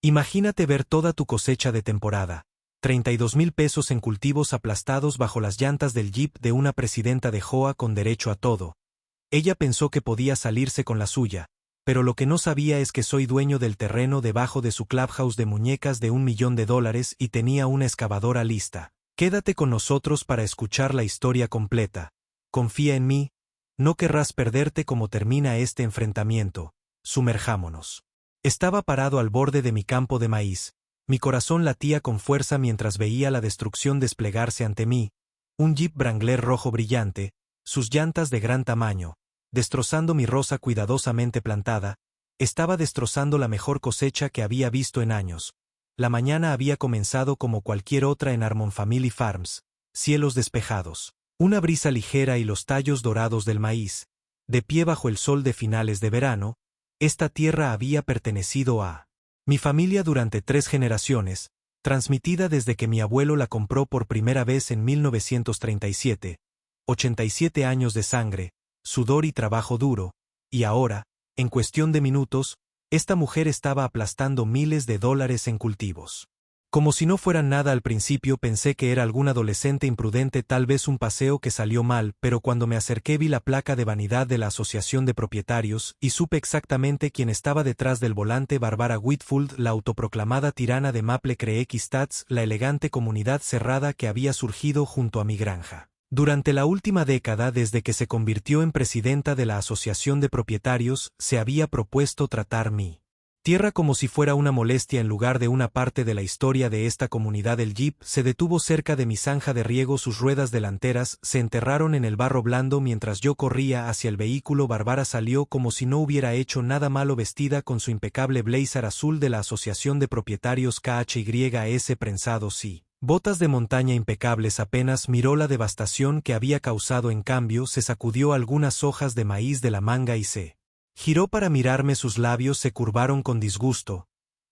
Imagínate ver toda tu cosecha de temporada. 32,000 pesos en cultivos aplastados bajo las llantas del Jeep de una presidenta de Joa con derecho a todo. Ella pensó que podía salirse con la suya, pero lo que no sabía es que soy dueño del terreno debajo de su clubhouse de muñecas de $1 millón y tenía una excavadora lista. Quédate con nosotros para escuchar la historia completa. Confía en mí, no querrás perderte cómo termina este enfrentamiento. Sumerjámonos. Estaba parado al borde de mi campo de maíz. Mi corazón latía con fuerza mientras veía la destrucción desplegarse ante mí. Un Jeep Wrangler rojo brillante, sus llantas de gran tamaño, destrozando mi rosa cuidadosamente plantada, estaba destrozando la mejor cosecha que había visto en años. La mañana había comenzado como cualquier otra en Harmon Family Farms, cielos despejados, una brisa ligera y los tallos dorados del maíz. De pie bajo el sol de finales de verano, esta tierra había pertenecido a mi familia durante 3 generaciones, transmitida desde que mi abuelo la compró por primera vez en 1937, 87 años de sangre, sudor y trabajo duro, y ahora, en cuestión de minutos, esta mujer estaba aplastando miles de dólares en cultivos. Como si no fueran nada al principio pensé que era algún adolescente imprudente, tal vez un paseo que salió mal, pero cuando me acerqué vi la placa de vanidad de la Asociación de Propietarios y supe exactamente quién estaba detrás del volante: Barbara Whitfield, la autoproclamada tirana de Maple Creek Stats, la elegante comunidad cerrada que había surgido junto a mi granja. Durante la última década, desde que se convirtió en presidenta de la Asociación de Propietarios, se había propuesto tratar mi tierra como si fuera una molestia en lugar de una parte de la historia de esta comunidad. El Jeep se detuvo cerca de mi zanja de riego, sus ruedas delanteras se enterraron en el barro blando mientras yo corría hacia el vehículo. Barbara salió como si no hubiera hecho nada malo, vestida con su impecable blazer azul de la Asociación de Propietarios KHYS prensados y botas de montaña impecables. Apenas miró la devastación que había causado, en cambio se sacudió algunas hojas de maíz de la manga y se giró para mirarme. Sus labios se curvaron con disgusto.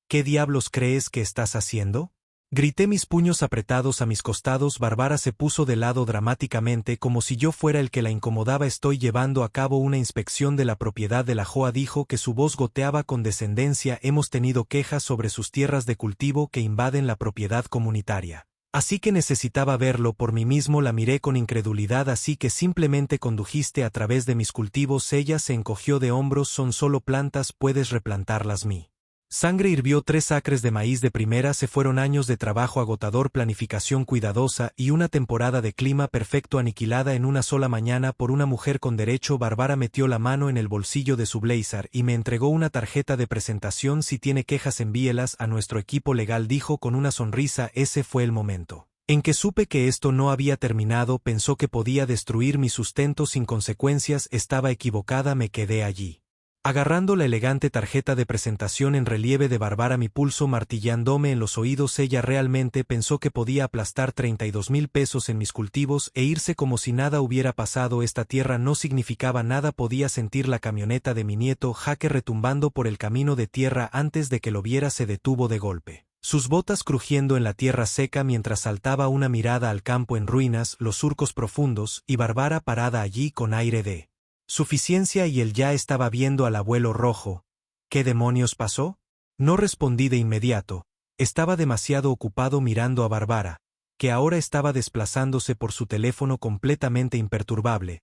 ¿Qué diablos crees que estás haciendo? Grité, mis puños apretados a mis costados. Barbara se puso de lado dramáticamente, como si yo fuera el que la incomodaba. Estoy llevando a cabo una inspección de la propiedad de la Joa, dijo, que su voz goteaba con descendencia. Hemos tenido quejas sobre sus tierras de cultivo que invaden la propiedad comunitaria. Así que necesitaba verlo por mí mismo. La miré con incredulidad. Así que simplemente condujiste a través de mis cultivos. Ella se encogió de hombros. Son solo plantas, puedes replantarlas. Mi sangre hirvió. 3 acres de maíz de primera. Se fueron años de trabajo agotador, planificación cuidadosa y una temporada de clima perfecto aniquilada en una sola mañana por una mujer con derecho. Barbara metió la mano en el bolsillo de su blazer y me entregó una tarjeta de presentación. Si tiene quejas, envíelas a nuestro equipo legal, dijo con una sonrisa. Ese fue el momento en que supe que esto no había terminado. Pensó que podía destruir mi sustento sin consecuencias. Estaba equivocada. Me quedé allí, agarrando la elegante tarjeta de presentación en relieve de Barbara, mi pulso martillándome en los oídos. Ella realmente pensó que podía aplastar 32,000 pesos en mis cultivos e irse como si nada hubiera pasado. Esta tierra no significaba nada. Podía sentir la camioneta de mi nieto Jake retumbando por el camino de tierra. Antes de que lo viera, se detuvo de golpe, sus botas crujiendo en la tierra seca mientras saltaba una mirada al campo en ruinas, los surcos profundos, y Barbara parada allí con aire de suficiencia, y él ya estaba viendo al abuelo rojo. ¿Qué demonios pasó? No respondí de inmediato. Estaba demasiado ocupado mirando a Barbara, que ahora estaba desplazándose por su teléfono completamente imperturbable.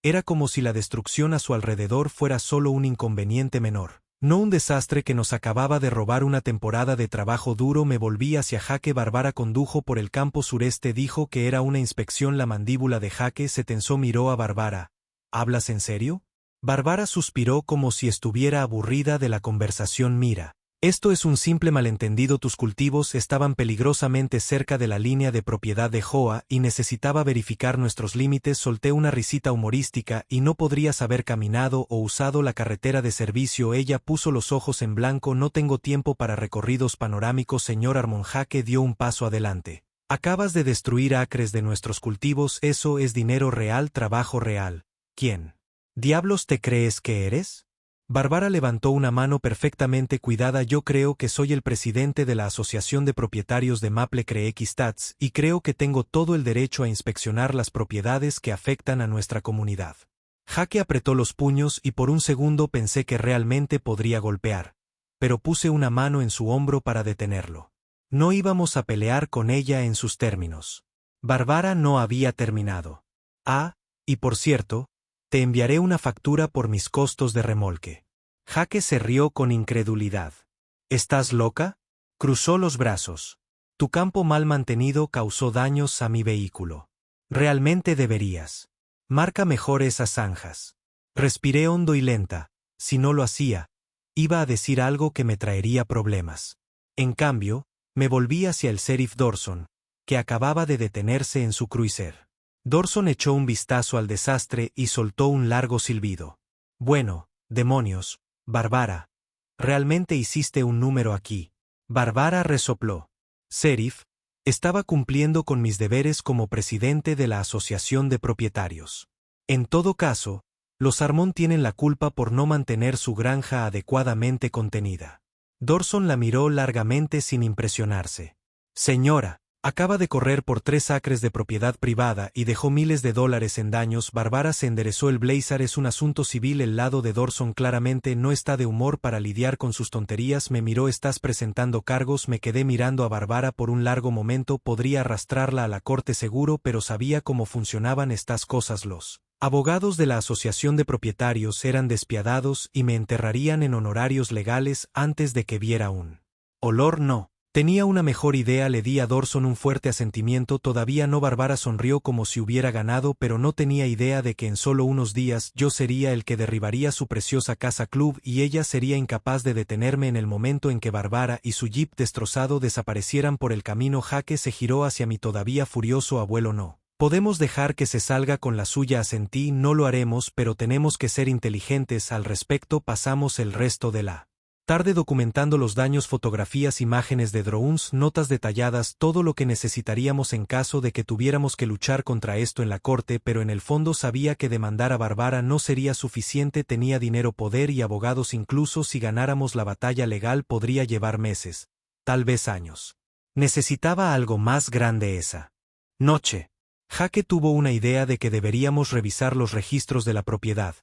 Era como si la destrucción a su alrededor fuera solo un inconveniente menor, no un desastre que nos acababa de robar una temporada de trabajo duro. Me volví hacia Jake. Barbara condujo por el campo sureste. Dijo que era una inspección. La mandíbula de Jake se tensó. Miró a Barbara. ¿Hablas en serio? Barbara suspiró como si estuviera aburrida de la conversación. Mira, esto es un simple malentendido. Tus cultivos estaban peligrosamente cerca de la línea de propiedad de Joa y necesitaba verificar nuestros límites. Solté una risita humorística. Y no podrías haber caminado o usado la carretera de servicio. Ella puso los ojos en blanco. No tengo tiempo para recorridos panorámicos, señor Harmon. Jake dio un paso adelante. Acabas de destruir acres de nuestros cultivos. Eso es dinero real, trabajo real. ¿Quién diablos te crees que eres? Barbara levantó una mano perfectamente cuidada. Yo creo que soy el presidente de la Asociación de Propietarios de Maple Creek Stats y creo que tengo todo el derecho a inspeccionar las propiedades que afectan a nuestra comunidad. Jake apretó los puños y por un segundo pensé que realmente podría golpear. pero puse una mano en su hombro para detenerlo. No íbamos a pelear con ella en sus términos. Bárbara no había terminado. Ah, y por cierto, te enviaré una factura por mis costos de remolque. Jaque se rió con incredulidad. ¿Estás loca? Cruzó los brazos. Tu campo mal mantenido causó daños a mi vehículo. Realmente deberías. Marca mejor esas zanjas. Respiré hondo y lenta. Si no lo hacía, iba a decir algo que me traería problemas. En cambio, me volví hacia el sheriff Dorson, que acababa de detenerse en su cruiser. Dorson echó un vistazo al desastre y soltó un largo silbido. Bueno, demonios, Bárbara. Realmente hiciste un número aquí. Bárbara resopló. Sheriff, estaba cumpliendo con mis deberes como presidente de la Asociación de Propietarios. En todo caso, los Harmon tienen la culpa por no mantener su granja adecuadamente contenida. Dorson la miró largamente sin impresionarse. Señora, acaba de correr por 3 acres de propiedad privada y dejó miles de dólares en daños. Bárbara se enderezó el blazer. Es un asunto civil. El lado de Dorson claramente no está de humor para lidiar con sus tonterías. Me miró. ¿Estás presentando cargos? Me quedé mirando a Bárbara por un largo momento. Podría arrastrarla a la corte seguro, pero sabía cómo funcionaban estas cosas. Los abogados de la Asociación de Propietarios eran despiadados y me enterrarían en honorarios legales antes de que viera un olor. No. Tenía una mejor idea. Le di a Dorson un fuerte asentimiento. Todavía no. Bárbara sonrió como si hubiera ganado, pero no tenía idea de que en solo unos días yo sería el que derribaría su preciosa casa club y ella sería incapaz de detenerme en el momento en que Bárbara y su jeep destrozado desaparecieran por el camino. Jaque se giró hacia mi todavía furioso abuelo. No podemos dejar que se salga con la suya. Asentí. No lo haremos, pero tenemos que ser inteligentes al respecto. Pasamos el resto de la tarde documentando los daños, fotografías, imágenes de drones, notas detalladas, todo lo que necesitaríamos en caso de que tuviéramos que luchar contra esto en la corte, pero en el fondo sabía que demandar a Bárbara no sería suficiente. Tenía dinero, poder y abogados. Incluso si ganáramos la batalla legal podría llevar meses, tal vez años. Necesitaba algo más grande esa noche. Jaque tuvo una idea de que deberíamos revisar los registros de la propiedad,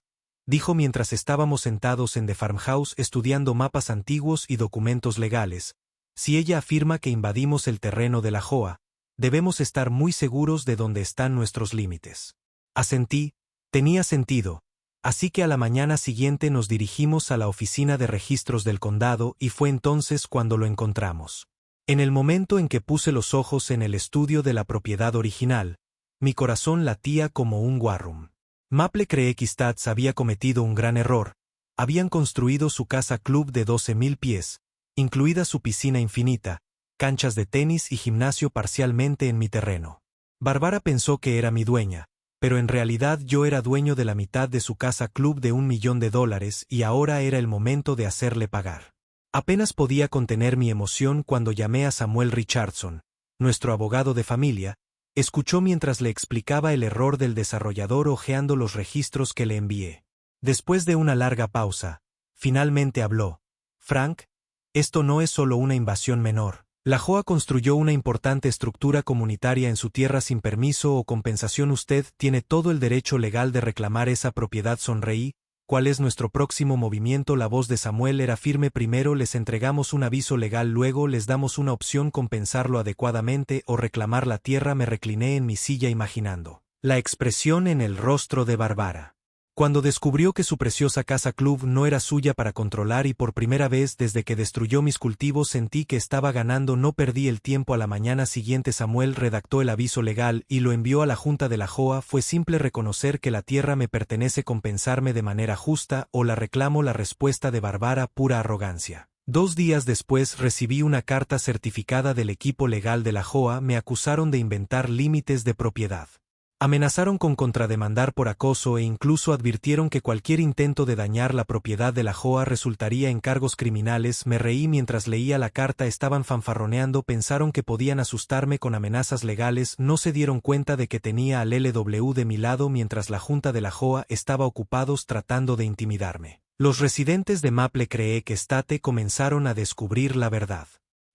dijo mientras estábamos sentados en The Farmhouse estudiando mapas antiguos y documentos legales. Si ella afirma que invadimos el terreno de la Joa, debemos estar muy seguros de dónde están nuestros límites. Asentí. Tenía sentido. Así que a la mañana siguiente nos dirigimos a la oficina de registros del condado y fue entonces cuando lo encontramos. En el momento en que puse los ojos en el estudio de la propiedad original, mi corazón latía como un warrum. Maple Creek Estates había cometido un gran error. Habían construido su casa club de 12,000 pies, incluida su piscina infinita, canchas de tenis y gimnasio parcialmente en mi terreno. Bárbara pensó que era mi dueña, pero en realidad yo era dueño de la mitad de su casa club de $1,000,000 y ahora era el momento de hacerle pagar. Apenas podía contener mi emoción cuando llamé a Samuel Richardson, nuestro abogado de familia. Escuchó mientras le explicaba el error del desarrollador hojeando los registros que le envié. Después de una larga pausa, finalmente habló. Frank, esto no es solo una invasión menor. La Joa construyó una importante estructura comunitaria en su tierra sin permiso o compensación. Usted tiene todo el derecho legal de reclamar esa propiedad. Sonreí. ¿Cuál es nuestro próximo movimiento? La voz de Samuel era firme. Primero les entregamos un aviso legal, luego les damos una opción: compensarlo adecuadamente o reclamar la tierra. Me recliné en mi silla imaginando la expresión en el rostro de Bárbara cuando descubrió que su preciosa casa club no era suya para controlar, y por primera vez desde que destruyó mis cultivos sentí que estaba ganando. No perdí el tiempo. A la mañana siguiente Samuel redactó el aviso legal y lo envió a la Junta de la Joa. Fue simple: reconocer que la tierra me pertenece, compensarme de manera justa o la reclamo. La respuesta de Bárbara, pura arrogancia. 2 días después recibí una carta certificada del equipo legal de la Joa. Me acusaron de inventar límites de propiedad. Amenazaron con contrademandar por acoso e incluso advirtieron que cualquier intento de dañar la propiedad de la Joa resultaría en cargos criminales. Me reí mientras leía la carta. Estaban fanfarroneando. Pensaron que podían asustarme con amenazas legales. No se dieron cuenta de que tenía al LW de mi lado mientras la Junta de la Joa estaba ocupados tratando de intimidarme. Los residentes de Maple Creek Estate comenzaron a descubrir la verdad.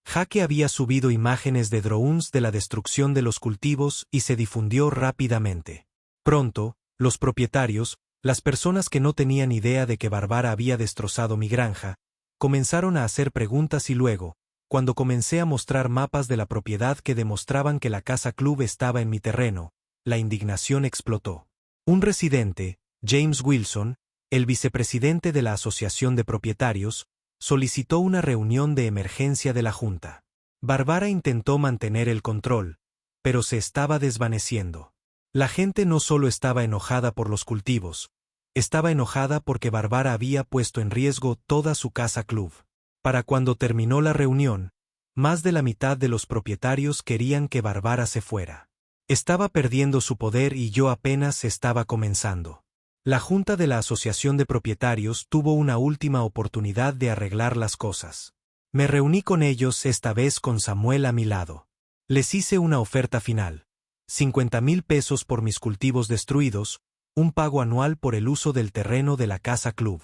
Jaque había subido imágenes de drones de la destrucción de los cultivos y se difundió rápidamente. Pronto, los propietarios, las personas que no tenían idea de que Bárbara había destrozado mi granja, Comenzaron a hacer preguntas y luego, cuando comencé a mostrar mapas de la propiedad que demostraban que la casa club estaba en mi terreno, la indignación explotó. Un residente, James Wilson, el vicepresidente de la Asociación de Propietarios, solicitó una reunión de emergencia de la Junta. Barbara intentó mantener el control, pero se estaba desvaneciendo. La gente no solo estaba enojada por los cultivos, estaba enojada porque Barbara había puesto en riesgo toda su casa club. Para cuando terminó la reunión, más de la mitad de los propietarios querían que Barbara se fuera. Estaba perdiendo su poder y yo apenas estaba comenzando. La Junta de la Asociación de Propietarios tuvo una última oportunidad de arreglar las cosas. Me reuní con ellos, esta vez con Samuel a mi lado. Les hice una oferta final. 50,000 pesos por mis cultivos destruidos, un pago anual por el uso del terreno de la casa club.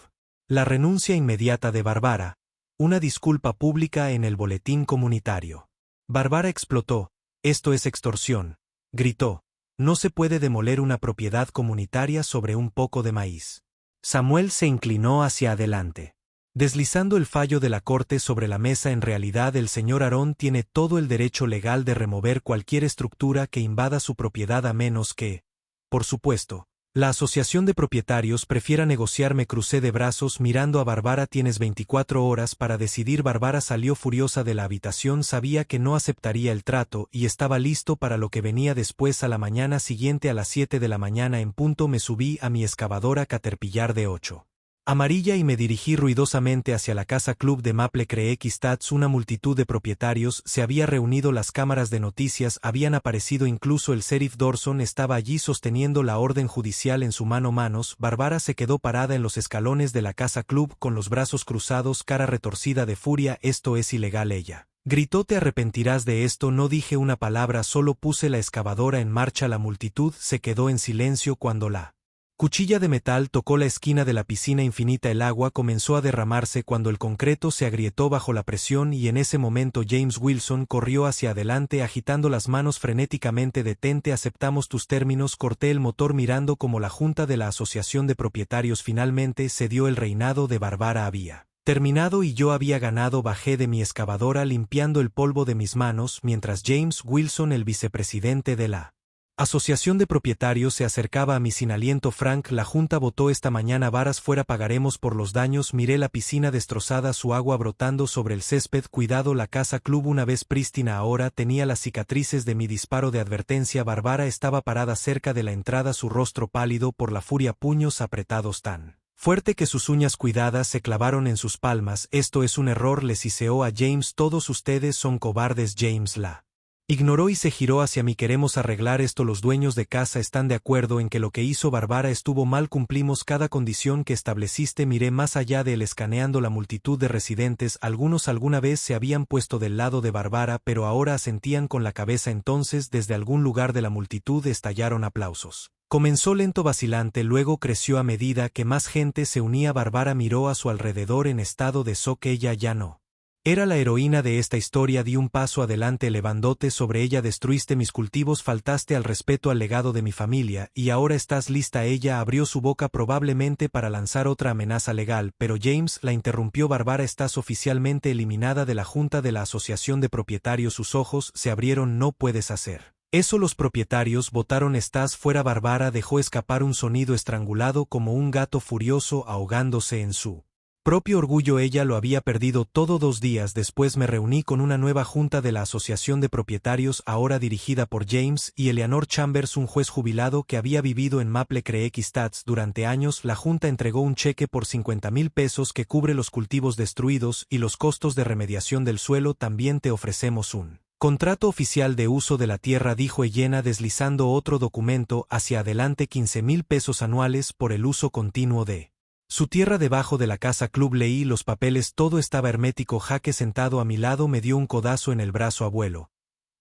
La renuncia inmediata de Barbara, una disculpa pública en el boletín comunitario. Barbara explotó, esto es extorsión, gritó, no se puede demoler una propiedad comunitaria sobre un poco de maíz. Samuel se inclinó hacia adelante. Deslizando el fallo de la corte sobre la mesa, en realidad el señor Aarón tiene todo el derecho legal de remover cualquier estructura que invada su propiedad a menos que, por supuesto, la asociación de propietarios prefiera negociar. Me crucé de brazos mirando a Barbara. Tienes 24 horas para decidir. Barbara salió furiosa de la habitación, sabía que no aceptaría el trato y estaba listo para lo que venía después. A la mañana siguiente a las 7 de la mañana en punto me subí a mi excavadora Caterpillar de 8. Amarilla y me dirigí ruidosamente hacia la casa club de Maple Creek Stats. Una multitud de propietarios se había reunido, las cámaras de noticias habían aparecido, incluso el sheriff Dorson estaba allí sosteniendo la orden judicial en su mano. Barbara se quedó parada en los escalones de la casa club con los brazos cruzados, cara retorcida de furia. Esto es ilegal, ella gritó. Te arrepentirás de esto. No dije una palabra, solo puse la excavadora en marcha. La multitud se quedó en silencio cuando la cuchilla de metal tocó la esquina de la piscina infinita. El agua comenzó a derramarse cuando el concreto se agrietó bajo la presión y en ese momento James Wilson corrió hacia adelante agitando las manos frenéticamente. Detente, aceptamos tus términos. Corté el motor mirando como la Junta de la Asociación de Propietarios finalmente cedió. El reinado de Barbara había terminado y yo había ganado. Bajé de mi excavadora limpiando el polvo de mis manos mientras James Wilson, el vicepresidente de la Asociación de Propietarios, se acercaba a mí sin aliento. Frank, la Junta votó esta mañana varas fuera, pagaremos por los daños. Miré la piscina destrozada, su agua brotando sobre el césped. Cuidado, la casa club una vez prístina ahora tenía las cicatrices de mi disparo de advertencia. Barbara estaba parada cerca de la entrada, su rostro pálido por la furia, puños apretados tan fuerte que sus uñas cuidadas se clavaron en sus palmas. Esto es un error, le siseó a James. Todos ustedes son cobardes. James la ignoró y se giró hacia mí. Queremos arreglar esto. Los dueños de casa están de acuerdo en que lo que hizo Barbara estuvo mal. Cumplimos cada condición que estableciste. Miré más allá de él escaneando la multitud de residentes. Algunos alguna vez se habían puesto del lado de Barbara, pero ahora asentían con la cabeza. Entonces desde algún lugar de la multitud estallaron aplausos. Comenzó lento, vacilante, luego creció a medida que más gente se unía. Barbara miró a su alrededor en estado de shock. Ella ya no era la heroína de esta historia. Di un paso adelante elevándote sobre ella. Destruiste mis cultivos, faltaste al respeto al legado de mi familia, y ahora estás lista. Ella abrió su boca probablemente para lanzar otra amenaza legal, pero James la interrumpió. Barbara, estás oficialmente eliminada de la Junta de la Asociación de Propietarios. Sus ojos se abrieron. No puedes hacer eso. Los propietarios votaron. Estás fuera. Barbara dejó escapar un sonido estrangulado como un gato furioso ahogándose en su propio orgullo. Ella lo había perdido todo. 2 días después me reuní con una nueva junta de la Asociación de Propietarios, ahora dirigida por James y Eleanor Chambers, un juez jubilado que había vivido en Maple Creek Stats durante años. La junta entregó un cheque por 50,000 pesos que cubre los cultivos destruidos y los costos de remediación del suelo. También te ofrecemos un contrato oficial de uso de la tierra, dijo Elena deslizando otro documento hacia adelante. 15,000 pesos anuales por el uso continuo de su tierra debajo de la casa club. Leí los papeles, todo estaba hermético. Jaque, sentado a mi lado, me dio un codazo en el brazo. Abuelo,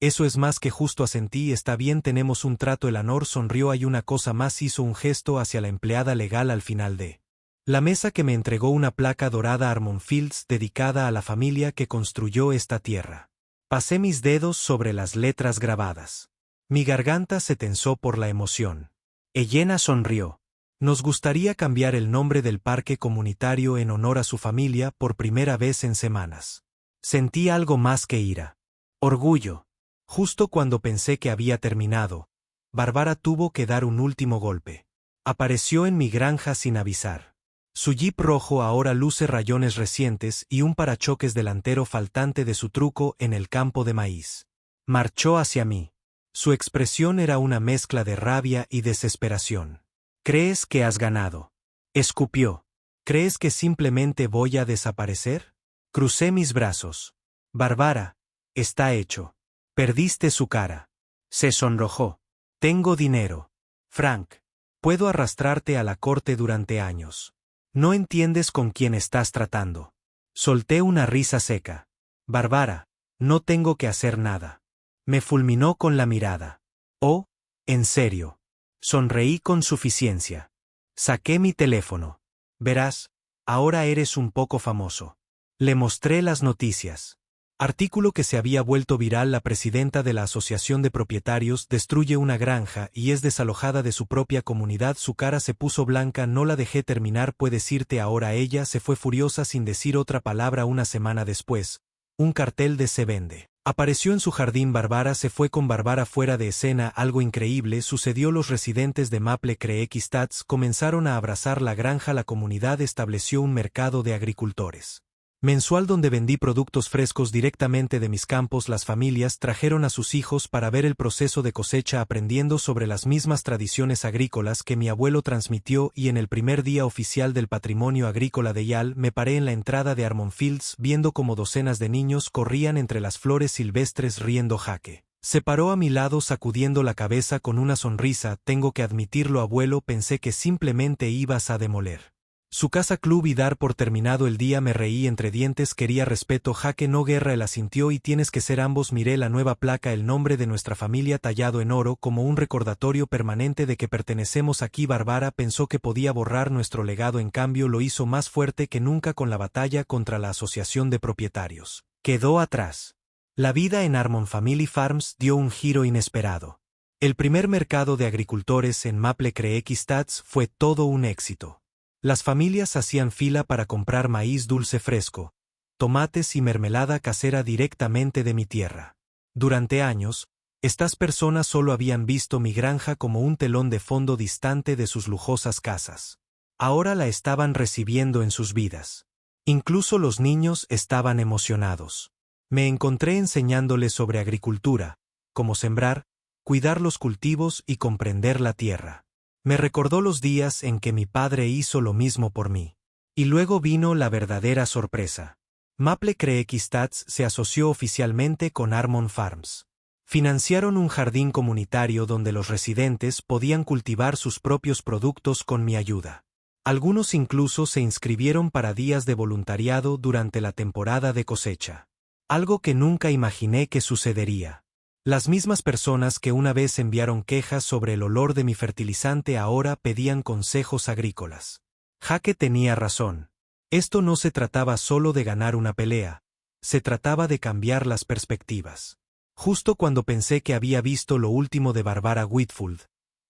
eso es más que justo, asentí. Está bien, tenemos un trato. Eleanor sonrió. Hay una cosa más, hizo un gesto hacia la empleada legal al final de la mesa que me entregó una placa dorada Armond Fields dedicada a la familia que construyó esta tierra. Pasé mis dedos sobre las letras grabadas. Mi garganta se tensó por la emoción. Elena sonrió. Nos gustaría cambiar el nombre del parque comunitario en honor a su familia por primera vez en semanas. Sentí algo más que ira. Orgullo. Justo cuando pensé que había terminado, Bárbara tuvo que dar un último golpe. Apareció en mi granja sin avisar. Su jeep rojo ahora luce rayones recientes y un parachoques delantero faltante de su truco en el campo de maíz. Marchó hacia mí. Su expresión era una mezcla de rabia y desesperación. ¿Crees que has ganado? Escupió. ¿Crees que simplemente voy a desaparecer? Crucé mis brazos. Bárbara, está hecho. Perdiste su cara. Se sonrojó. Tengo dinero. Frank, puedo arrastrarte a la corte durante años. No entiendes con quién estás tratando. Solté una risa seca. Bárbara, no tengo que hacer nada. Me fulminó con la mirada. Oh, ¿en serio? Sonreí con suficiencia. Saqué mi teléfono. Verás, ahora eres un poco famoso. Le mostré las noticias. Artículo que se había vuelto viral: la presidenta de la Asociación de Propietarios destruye una granja y es desalojada de su propia comunidad. Su cara se puso blanca. No la dejé terminar. Puedes irte ahora. Ella se fue furiosa sin decir otra palabra. Una semana después, un cartel de "se vende" apareció en su jardín. Bárbara se fue con Bárbara fuera de escena. Algo increíble sucedió. Los residentes de Maple Creek Stats comenzaron a abrazar la granja. La comunidad estableció un mercado de agricultores mensual donde vendí productos frescos directamente de mis campos. Las familias trajeron a sus hijos para ver el proceso de cosecha, aprendiendo sobre las mismas tradiciones agrícolas que mi abuelo transmitió. Y en el primer día oficial del patrimonio agrícola de Yale, me paré en la entrada de Armon Fields viendo cómo docenas de niños corrían entre las flores silvestres riendo. Jaque se paró a mi lado sacudiendo la cabeza con una sonrisa. Tengo que admitirlo, abuelo, pensé que simplemente ibas a demoler su casa club y dar por terminado el día. Me reí entre dientes. Quería respeto, Jaque, no guerra. Él asintió. Y tienes que ser ambos. Miré la nueva placa, el nombre de nuestra familia tallado en oro, como un recordatorio permanente de que pertenecemos aquí. Bárbara pensó que podía borrar nuestro legado, en cambio lo hizo más fuerte que nunca con la batalla contra la Asociación de Propietarios. Quedó atrás. La vida en Armon Family Farms dio un giro inesperado. El primer mercado de agricultores en Maple Creek Stats fue todo un éxito. Las familias hacían fila para comprar maíz dulce fresco, tomates y mermelada casera directamente de mi tierra. Durante años, estas personas solo habían visto mi granja como un telón de fondo distante de sus lujosas casas. Ahora la estaban recibiendo en sus vidas. Incluso los niños estaban emocionados. Me encontré enseñándoles sobre agricultura, cómo sembrar, cuidar los cultivos y comprender la tierra. Me recordó los días en que mi padre hizo lo mismo por mí. Y luego vino la verdadera sorpresa. Maple Creek Stats se asoció oficialmente con Armon Farms. Financiaron un jardín comunitario donde los residentes podían cultivar sus propios productos con mi ayuda. Algunos incluso se inscribieron para días de voluntariado durante la temporada de cosecha. Algo que nunca imaginé que sucedería. Las mismas personas que una vez enviaron quejas sobre el olor de mi fertilizante ahora pedían consejos agrícolas. Jaque tenía razón. Esto no se trataba solo de ganar una pelea, se trataba de cambiar las perspectivas. Justo cuando pensé que había visto lo último de Bárbara Whitfield,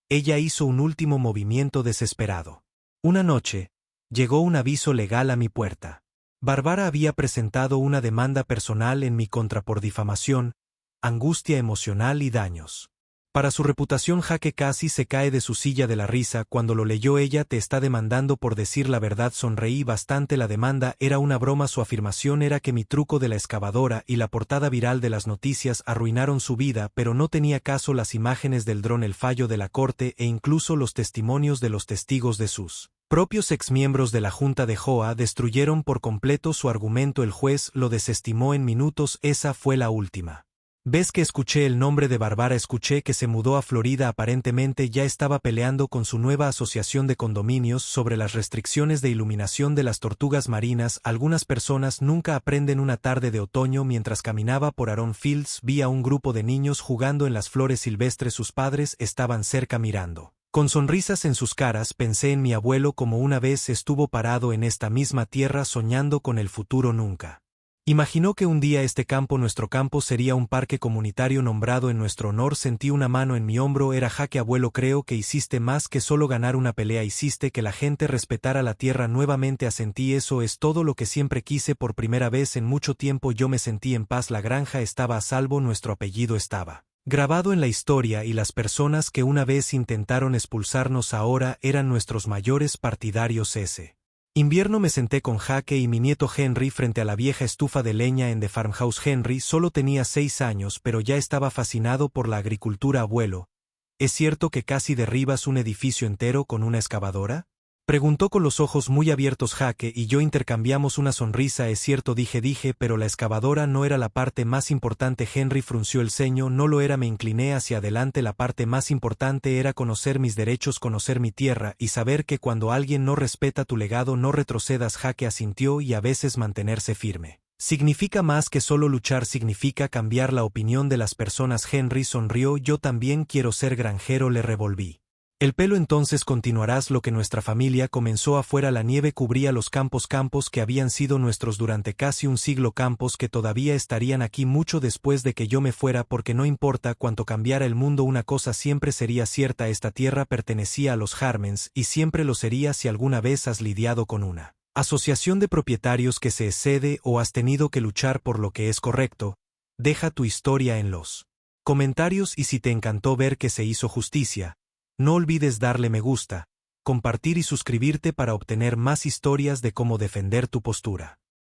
ella hizo un último movimiento desesperado. Una noche, llegó un aviso legal a mi puerta. Bárbara había presentado una demanda personal en mi contra por difamación, angustia emocional y daños. Para su reputación, Jaque casi se cae de su silla de la risa cuando lo leyó. Ella te está demandando por decir la verdad. Sonreí bastante. La demanda era una broma. Su afirmación era que mi truco de la excavadora y la portada viral de las noticias arruinaron su vida, pero no tenía caso las imágenes del dron, el fallo de la corte e incluso los testimonios de los testigos de sus propios exmiembros de la Junta de Joa destruyeron por completo su argumento. El juez lo desestimó en minutos. Esa fue la última ¿ves que escuché el nombre de Bárbara? Escuché que se mudó a Florida. Aparentemente ya estaba peleando con su nueva asociación de condominios sobre las restricciones de iluminación de las tortugas marinas. Algunas personas nunca aprenden. Una tarde de otoño, mientras caminaba por Armon Fields, vi a un grupo de niños jugando en las flores silvestres. Sus padres estaban cerca mirando. Con sonrisas en sus caras. Pensé en mi abuelo, como una vez estuvo parado en esta misma tierra soñando con el futuro. Nunca Imaginó que un día nuestro campo sería un parque comunitario nombrado en nuestro honor. Sentí una mano en mi hombro. Era Jake. Abuelo, creo que hiciste más que solo ganar una pelea. Hiciste que la gente respetara la tierra nuevamente. Asentí. Eso es todo lo que siempre quise. Por primera vez en mucho tiempo yo me sentí en paz. La granja estaba a salvo. Nuestro apellido estaba grabado en la historia y las personas que una vez intentaron expulsarnos ahora eran nuestros mayores partidarios. Ese invierno me senté con Jake y mi nieto Henry frente a la vieja estufa de leña en The Farmhouse. Henry solo tenía 6 años, pero ya estaba fascinado por la agricultura. Abuelo, ¿es cierto que casi derribas un edificio entero con una excavadora? Preguntó con los ojos muy abiertos. Jake y yo intercambiamos una sonrisa. Es cierto, dije, pero la excavadora no era la parte más importante. Henry frunció el ceño. No lo era. Me incliné hacia adelante. La parte más importante era conocer mis derechos, conocer mi tierra, y saber que cuando alguien no respeta tu legado no retrocedas. Jake asintió. Y a veces mantenerse firme significa más que solo luchar, significa cambiar la opinión de las personas. Henry sonrió. Yo también quiero ser granjero, le revolví el pelo. Entonces continuarás lo que nuestra familia comenzó. Afuera la nieve cubría los campos que habían sido nuestros durante casi un siglo, campos que todavía estarían aquí mucho después de que yo me fuera, porque no importa cuánto cambiara el mundo, una cosa siempre sería cierta: esta tierra pertenecía a los Harmens y siempre lo sería. Si alguna vez has lidiado con una asociación de propietarios que se excede o has tenido que luchar por lo que es correcto, deja tu historia en los comentarios, y si te encantó ver que se hizo justicia, no olvides darle me gusta, compartir y suscribirte para obtener más historias de cómo defender tu postura.